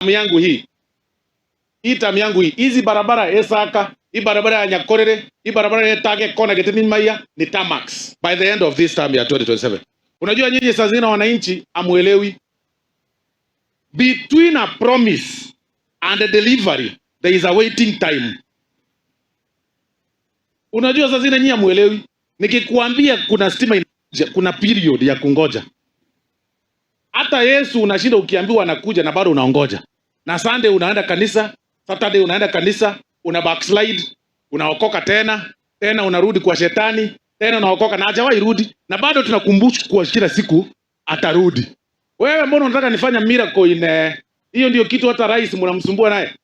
yangu hii tamu yangu hii, hizi barabara Esaka, hii barabara ya Nyakorere, hii barabara ya Tage kona Getini Maya ni Tamax by the end of this term ya 2027. Unajua nyinyi saa zingine wananchi amuelewi, between a promise and a delivery there is a waiting time. Unajua saa zingine nyinyi amuelewi, nikikuambia kuna stima inakuja, kuna period ya kungoja. Hata Yesu unashinda ukiambiwa anakuja na bado unaongoja. Na Sunday unaenda kanisa, Saturday unaenda kanisa, una backslide, unaokoka tena unarudi kwa shetani, tena unaokoka na hajawahi rudi, na bado tunakumbushwa kwa kila siku atarudi. Wewe mbona unataka nifanya miracle hiyo ndio kitu hata rais mnamsumbua naye.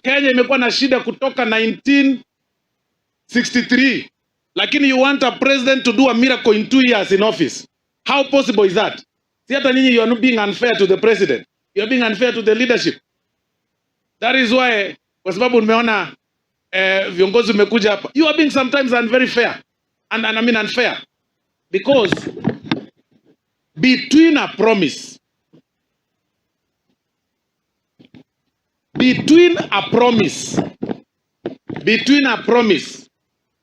Kenya imekuwa na shida kutoka 1963. Lakini you want a president to do a miracle in 2 years in office. How possible is that? Si hata nyinyi you are not being unfair to the president. You are being unfair to the leadership. That is why, kwa sababu nimeona viongozi umekuja hapa, you are being sometimes very fair. And I mean unfair. Because between a promise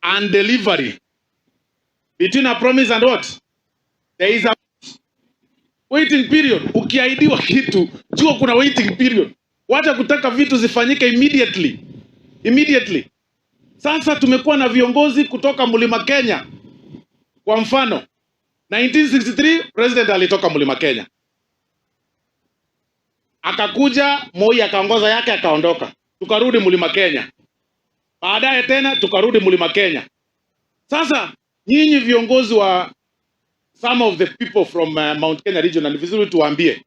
and delivery, between a promise and what? There is a waiting period. Ukiahidiwa kitu, jua kuna waiting period. Wacha kutaka vitu zifanyike immediately. Sasa tumekuwa na viongozi kutoka Mlima Kenya. Kwa mfano, 1963 president alitoka Mlima Kenya. Akakuja Moi akaongoza yake akaondoka. Tukarudi Mlima Kenya. Baadaye tena tukarudi Mlima Kenya. Sasa nyinyi viongozi wa some of the people from Mount Kenya region, na vizuri tuwaambie,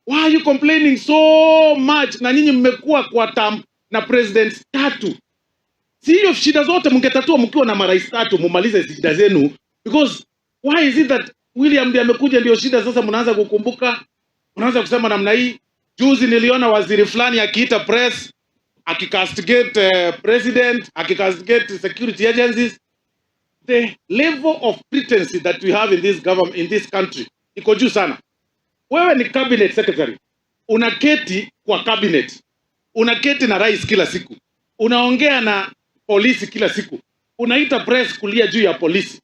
why are you complaining so much? Na nyinyi mmekuwa kwa term na presidents 3. Si hiyo shida zote mngetatua mkiwa na marais 3 mumalize shida zenu. Because why is it that William ndiye amekuja ndio shida sasa mnaanza kukumbuka, mnaanza kusema namna hii? Juzi niliona waziri fulani akiita press, akicastigate president, akicastigate security agencies. The level of pretense that we have in this government, in this country, iko juu sana. Wewe ni cabinet secretary, unaketi kwa cabinet, unaketi na rais kila siku, unaongea na polisi kila siku, unaita press kulia juu ya polisi,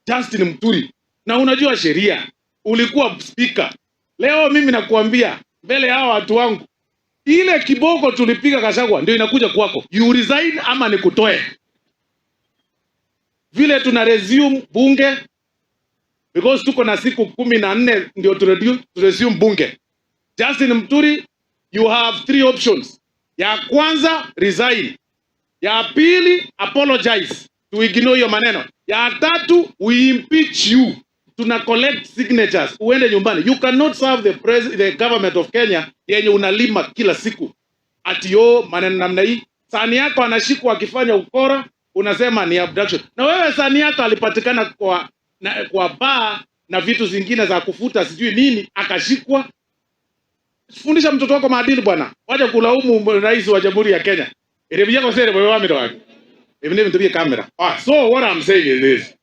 Justin Muturi, na unajua sheria, ulikuwa speaker. Leo mimi nakuambia mbele ya hawa watu wangu, ile kiboko tulipiga Gachagua ndio inakuja kwako. You resign ama nikutoe. Vile tuna resume bunge, because tuko na siku 14 ndio tu resume bunge. Justin Muturi, you have 3 options. Ya kwanza, resign. Ya pili, apologize to ignore your maneno. Ya tatu, we impeach you. Tuna collect signatures, uende nyumbani. You cannot serve the government of Kenya yenye unalima kila siku. Ati maneno namna hii. Sani yako anashikwa akifanya ukora, unasema ni abduction. Na wewe sani yako alipatikana kwa bar na vitu zingine za kufuta sijui nini, akashikwa. Fundisha mtoto wako maadili bwana. Wacha kulaumu rais wa Jamhuri ya Kenya. Ile bijako sere wewe wametoka. Even to be a camera. So what I'm saying is this.